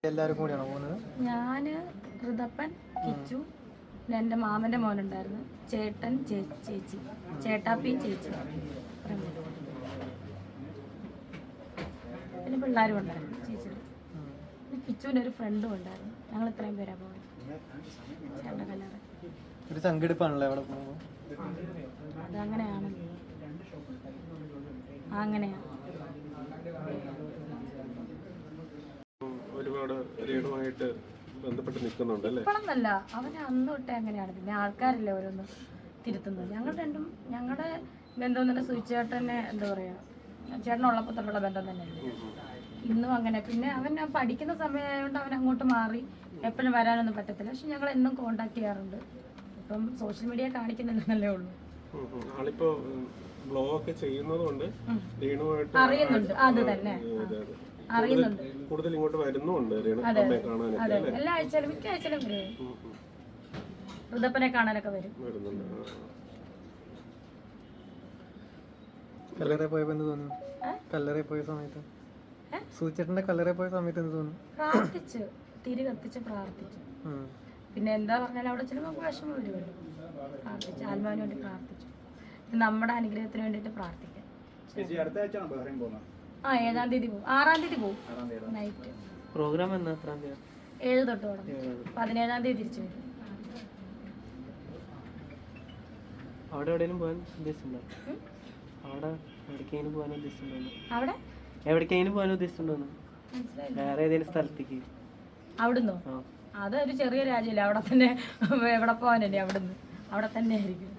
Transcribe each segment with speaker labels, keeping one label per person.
Speaker 1: എല്ലാവരും കൂടിയാണോ പോകുന്നത്?
Speaker 2: ഞാൻ, ഋതപ്പൻ, കിച്ചു, പിന്നെ എൻ്റെ മാമൻ്റെ മോനുണ്ടായിരുന്നു, ചേട്ടൻ, ചേച്ചി, ചേട്ടാപ്പിയും ചേച്ചി, പിന്നെ പിള്ളേരും ഉണ്ടായിരുന്നു ചേച്ചിയുടെ. പിന്നെ കിച്ചുവിൻ്റെ ഒരു ഫ്രണ്ടും ഉണ്ടായിരുന്നു. ഞങ്ങൾ ഇത്രയും പേരാ പോയത്. ചേട്ടൻ്റെ കല്യാണം
Speaker 1: ഒരു സംഘടിപ്പാണല്ലോ അവിടെ പോകുമ്പോൾ.
Speaker 2: അതങ്ങനെയാണ്, അങ്ങനെയാണ്.
Speaker 3: ഒരുപാട് രേണുമായിട്ട് ബന്ധപ്പെട്ട് നിൽക്കുന്നുണ്ടല്ലേ?
Speaker 2: ഇപ്പോഴൊന്നല്ല, അവന് അന്ന് തൊട്ടേ അങ്ങനെയാണ്. പിന്നെ ആൾക്കാരല്ലേ ഓരോന്ന് തിരുത്തുന്നത്. ഞങ്ങൾ രണ്ടും ഞങ്ങളുടെ ബന്ധം തന്നെ സുചേട്ടനെ എന്താ പറയുക, ചേട്ടനുള്ളപ്പോൾ തൊട്ടുള്ള ബന്ധം തന്നെയല്ലേ ഇന്നും അങ്ങനെ. പിന്നെ അവൻ പഠിക്കുന്ന സമയമായതുകൊണ്ട് അവൻ അങ്ങോട്ട് മാറി, എപ്പോഴും വരാനൊന്നും പറ്റത്തില്ല. പക്ഷെ ഞങ്ങൾ എന്നും കോണ്ടാക്ട് ചെയ്യാറുണ്ട്. ഇപ്പം സോഷ്യൽ മീഡിയ കാണിക്കുന്നില്ലെന്നല്ലേ ഉള്ളൂ.
Speaker 3: ആളിപ്പോ ബ്ലോഗൊക്കെ ചെയ്യുന്നതുകൊണ്ട്
Speaker 2: അറിയുന്നുണ്ട്. അത് തന്നെ അറിയുന്നുണ്ട്.
Speaker 3: കൂടുതൽ ഇങ്ങോട്ട് വരുന്നുണ്ട്
Speaker 2: അതെ, എല്ലാ ആഴ്ചയിലും മിക്ക ആഴ്ചയിലും വരും. ഋതപ്പനെ കാണാനൊക്കെ വരും.
Speaker 1: കല്ലറ പോയപ്പോ എന്ത് തോന്നുന്നു? കല്ലറ പോയ സമയത്ത്, സൂചേട്ടന്റെ കല്ലറ പോയ സമയത്ത് എന്ത് തോന്നുന്നു?
Speaker 2: പ്രാർത്ഥിച്ചു, തിരി കത്തിച്ച് പ്രാർത്ഥിച്ചു. പിന്നെ എന്താ പറഞ്ഞാലും അവിടെ ചെല്ലുമ്പോൾ നമുക്ക് വിഷമം വരുമല്ലോ. പ്രാർത്ഥിച്ചു, ആത്മാവിന് വേണ്ടി പ്രാർത്ഥിച്ചു. നമ്മുടെ അനുഗ്രഹത്തിന് വേണ്ടിയിട്ട് പ്രാർത്ഥിക്കാം. 7-ാം തീയതി പോകും, 6-ാം തീയതി പോകും നൈറ്റ്.
Speaker 1: പ്രോഗ്രാം 7
Speaker 2: തൊട്ട് തുടങ്ങും, 17-ാം തീയതി തിരിച്ചു വരും.
Speaker 1: അവിടെ എവിടെയെങ്കിലും പോകാൻ ഉദ്ദേശിച്ചിട്ടുണ്ടോ? അവിടെ എവിടേക്കെങ്കിലും പോകാൻ ഉദ്ദേശിച്ചിട്ടുണ്ടോ?
Speaker 2: അവിടെ
Speaker 1: എവിടേക്കെങ്കിലും പോകാൻ ഉദ്ദേശിച്ചിട്ടുണ്ടോ?
Speaker 2: മനസ്സിലായില്ല.
Speaker 1: വേറെ ഏതെങ്കിലും സ്ഥലത്തേക്ക്?
Speaker 2: അവിടുന്നോ? അതൊരു ചെറിയ രാജ്യമല്ലേ, അവിടെ തന്നെ. എവിടെ പോകാനല്ലേ അവിടുന്ന്? അവിടെ തന്നെ ആയിരിക്കും.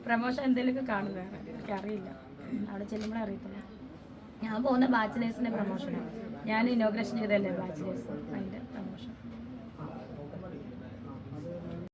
Speaker 2: പ്രമോഷൻ എന്തെങ്കിലുമൊക്കെ കാണും. വേറെ എനിക്കറിയില്ല, അവിടെ ചെല്ലുമ്പോഴേ അറിയത്തില്ല. ഞാൻ പോകുന്ന ബാച്ചിലേഴ്സിൻ്റെ പ്രമോഷനാണ്. ഞാൻ ഇനോഗ്രേഷൻ ചെയ്തതല്ലേ ബാച്ചിലേഴ്സ്, അതിൻ്റെ പ്രമോഷൻ.